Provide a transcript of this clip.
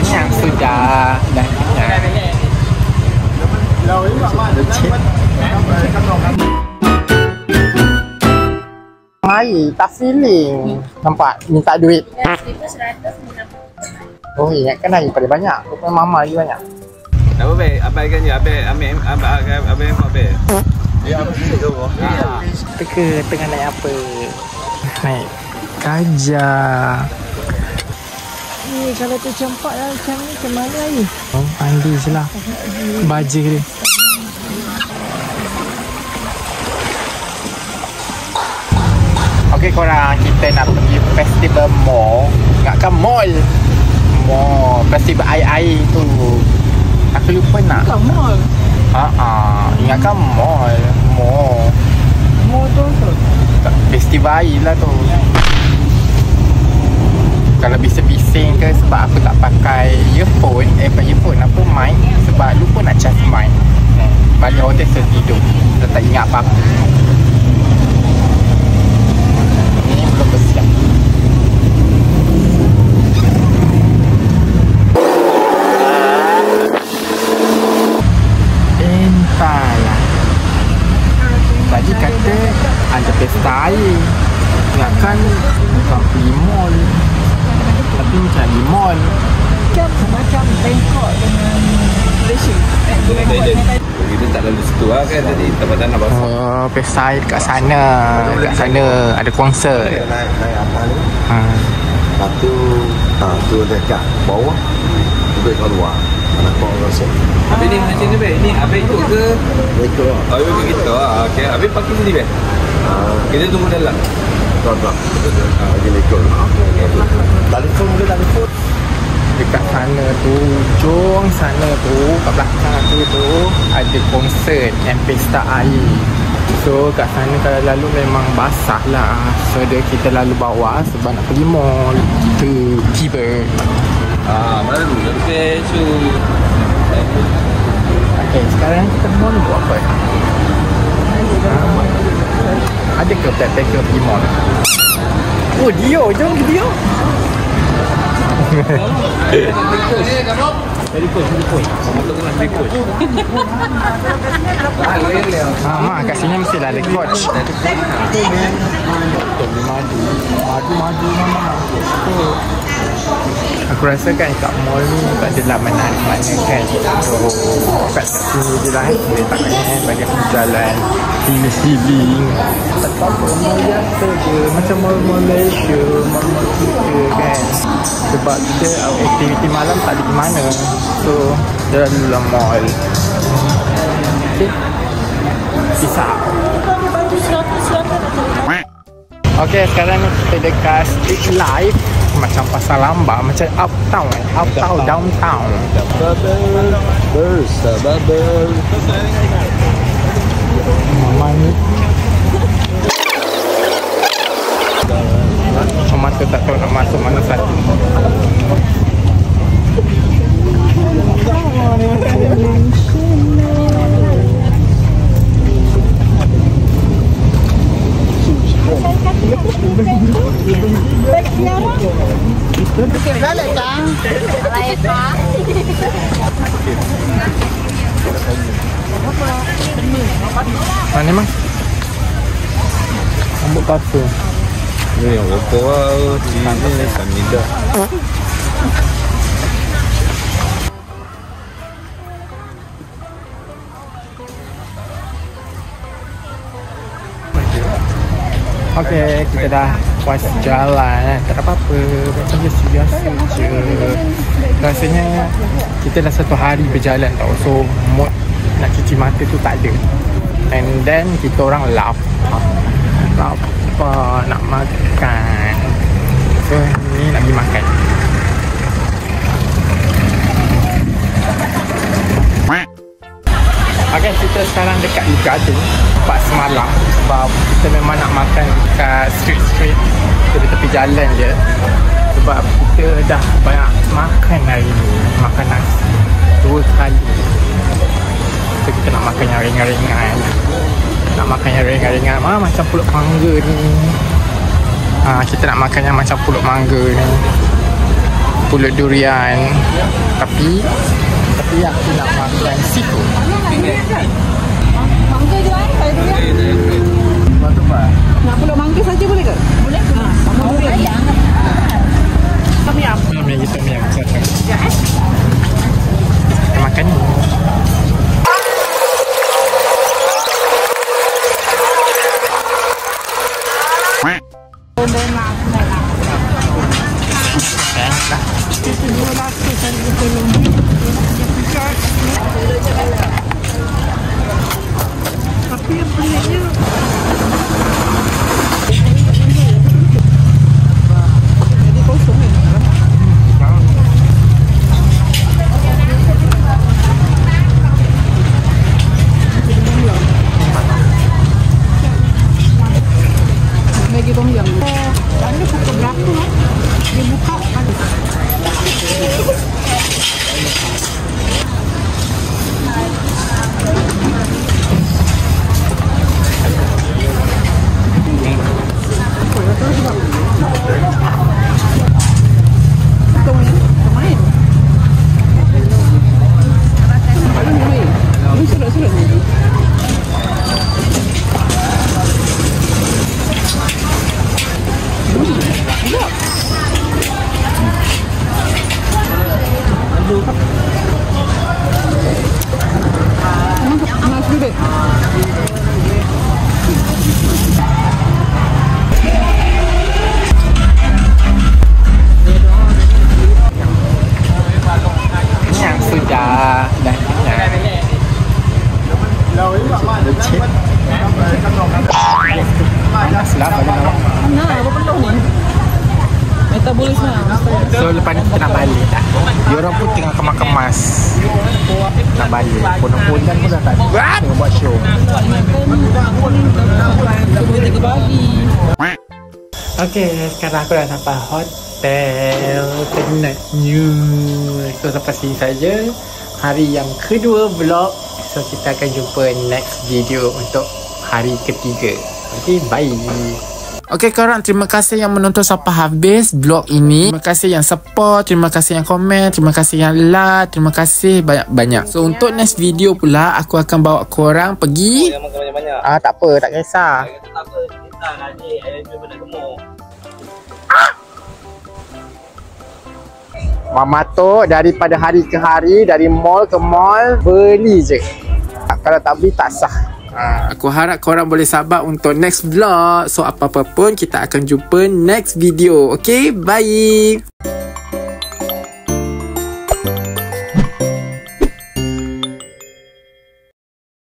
kenyang sudah. Dah kenyang. Mari, tak feeling. Nampak? Minta duit. Oh, ingatkan lagi pada banyak. Rupanya mama lagi banyak. Apa be? Abang kan je. Abang apa? Ya, tu. Teka tengah naik apa? Naik gajah. Ni kalau tercampak lah macam ni, macam mana ni? Oh, panggil je lah. Baja dia. Okey korang, kita nak pergi festival mall. Ingatkan mall. Mall, festival air-air tu. Aku lupa nak. Bukan mall. Ingatkan mall. Mall tu. Festival air lah tu. Kalau bising-bising ke sebab aku tak pakai earphone. Bukan earphone, apa mic. Sebab lupa nak charge mic. Balik hotel tertidur. Dah tak ingat apa-apa. Ini belum bersiap. Entahlah. Tadi kata ada pesta air. Ingatkan bukan pergi mall. Tapi macam di mall. Macam Bangkok dengan Malaysia. Kita tak lalu situ lah kan tadi. Tempat nak basah. Oh, pesta air dekat sana. Dekat sana ada konsert. Naik atas ni. Lepas tu tu dekat bawah. Duduk kat luar. Anak kau rasa. Habis ni macam ni be? Ni habis ikut ke? Ikut lah. Oh, ikut kita lah. Okay. Habis parking sini be? Kita tunggu dalam. Tak. Lagi ikut. Telefon boleh telefon. Dekat sana tu, ujung sana tu, kat belakang aku tu ada konsert yang pesta air. So kat sana kalau lalu memang basah lah. So kita lalu bawah sebab nak pergi mall. Kita tiba. Mana dulu? Lebih cu. Okay, sekarang kita mall ni buat apa? Ada ke backpacker pergi mall? Oh, Dio, jom ke Dio. Very cool. Kamu tu kena very cool. Mak, kat sini mesti lah ada coach. Madu mama. Aku rasa kan kat mall ni tak adalah mana-mana kan. So kat sini je lah. Boleh tak kan bagi aku jalan healing. Tak apa, mall biasa je. Macam mall Malaysia, mall kita kan. Sebab kita aktiviti malam tak ada di mana. So dalam mall. Okay. Bisa. Okay, sekarang ni kita dekat Street Life. Macam pasar lambak, macam uptown, downtown. Bersabar. Mama ni Mama tu tak tahu nak masuk mana satu. Mana mang? Rambut patut. Ni yang rokok lah. Sini Samidah. Okay, kita dah puas jalan. Tak ada apa-apa. Macam biasa je. Rasanya kita dah satu hari berjalan tau. So mood nak cuci mata tu tak ada. And then kita orang lapar, nak makan. So ni nak pergi makan. Okay, kita sekarang dekat Garden tempat semalam. Sebab kita memang nak makan dekat street. Kita di tepi jalan je. Sebab kita dah banyak makan hari ni. Makan nasi 2 kali. So kita nak makan yang ringan-ringan. Macam pulut mangga ni. Kita nak makan yang macam pulut mangga ni. pulut durian. Tapi aku nak makan seafood. Mangga je lah, saya durian. Betul tak? Nak pulut mangga saja boleh ke? Boleh. Sama durian. Tom yum. Tom yum. Kita makan ni. Tapi yang peliknya jadi kosong ni. Lagi tom yum. Anda pukul berapa? Dia buka ada. Metabolisme. So lepas ni kita nak balik dah. Diorang pun tengah kemas-kemas nak balik. Pondok-pondok pun dah tak ada. Tengah buat show. Okay, sekarang aku dah sampai hotel penatnya. So sampai sini saja hari yang kedua vlog. So kita akan jumpa next video untuk hari ketiga. Okay, bye. Okay korang, terima kasih yang menonton sampai habis vlog ini. Terima kasih yang support, terima kasih yang komen, terima kasih yang like, terima kasih banyak-banyak. So untuk next video pula aku akan bawa korang pergi. Tak apa, tak kisah. Tak apa, kita nanti ayam benda gemuk. Mama tu daripada hari ke hari, dari mall ke mall, beli je. Kalau tak beli tak sah. Aku harap korang boleh sabar untuk next vlog. So apa-apa pun kita akan jumpa next video. Okay, bye.